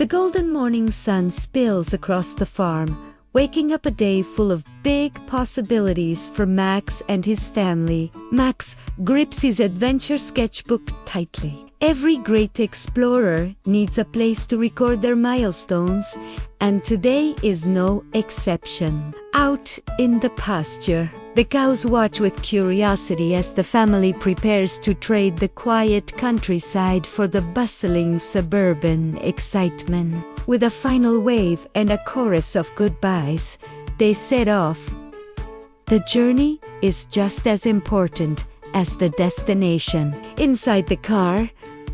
The golden morning sun spills across the farm, waking up a day full of big possibilities for Max and his family. Max grips his adventure sketchbook tightly. Every great explorer needs a place to record their milestones, and today is no exception. Out in the pasture, the cows watch with curiosity as the family prepares to trade the quiet countryside for the bustling suburban excitement. With a final wave and a chorus of goodbyes, they set off. The journey is just as important as the destination. Inside the car,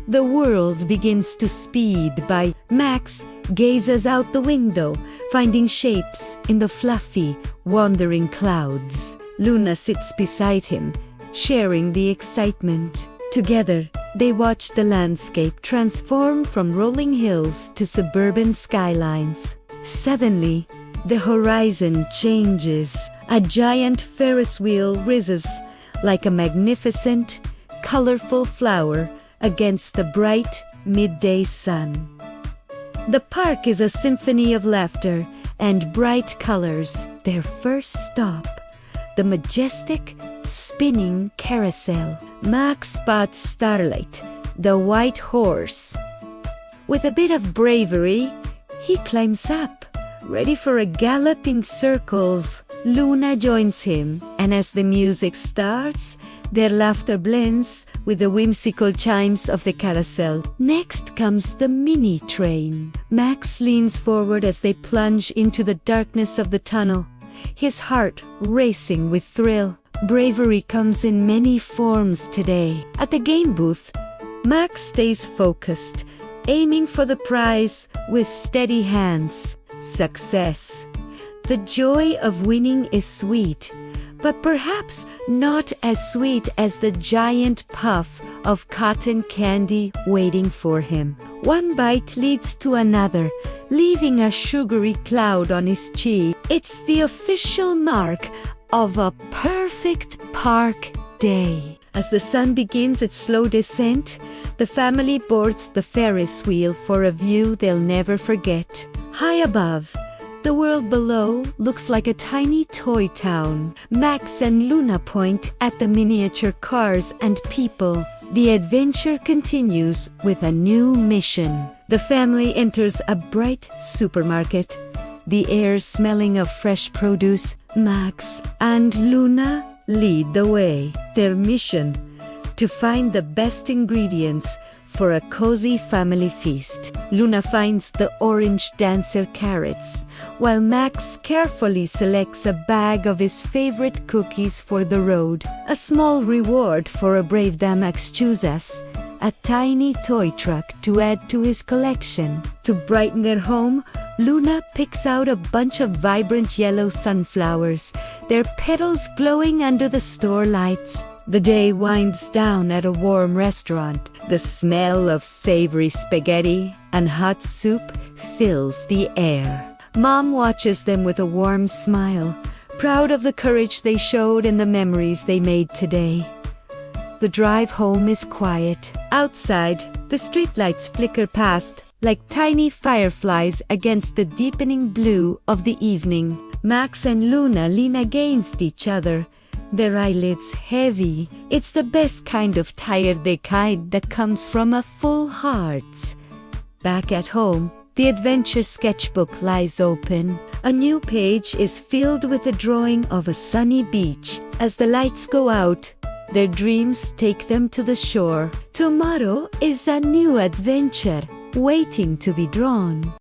the world begins to speed by. Max gazes out the window, finding shapes in the fluffy, wandering clouds. Luna sits beside him, sharing the excitement. Together, they watch the landscape transform from rolling hills to suburban skylines. Suddenly, the horizon changes. A giant Ferris wheel rises like a magnificent, colorful flower against the bright midday sun. The park is a symphony of laughter and bright colors. Their first stop, the majestic, spinning carousel. Max spots Starlight, the white horse. With a bit of bravery, he climbs up, ready for a gallop in circles. Luna joins him, and as the music starts, their laughter blends with the whimsical chimes of the carousel. Next comes the mini train. Max leans forward as they plunge into the darkness of the tunnel, his heart racing with thrill. Bravery comes in many forms today. At the game booth, Max stays focused, aiming for the prize with steady hands. Success. The joy of winning is sweet, but perhaps not as sweet as the giant puff of cotton candy waiting for him. One bite leads to another, leaving a sugary cloud on his cheek. It's the official mark of a perfect park day. As the sun begins its slow descent, the family boards the Ferris wheel for a view they'll never forget. High above, the world below looks like a tiny toy town. Max and Luna point at the miniature cars and people. The adventure continues with a new mission. The family enters a bright supermarket, the air smelling of fresh produce. Max and Luna lead the way. Their mission: to find the best ingredients for a cozy family feast. Luna finds the orange dancer carrots, while Max carefully selects a bag of his favorite cookies for the road. A small reward for a brave day. Max chooses a tiny toy truck to add to his collection. To brighten their home, Luna picks out a bunch of vibrant yellow sunflowers, their petals glowing under the store lights. The day winds down at a warm restaurant. The smell of savory spaghetti and hot soup fills the air. Mom watches them with a warm smile, proud of the courage they showed and the memories they made today. The drive home is quiet. Outside, the streetlights flicker past like tiny fireflies against the deepening blue of the evening. Max and Luna lean against each other, their eyelids heavy. It's the best kind of tired day, kind that comes from a full heart. Back at home, the adventure sketchbook lies open. A new page is filled with a drawing of a sunny beach. As the lights go out, their dreams take them to the shore. Tomorrow is a new adventure waiting to be drawn.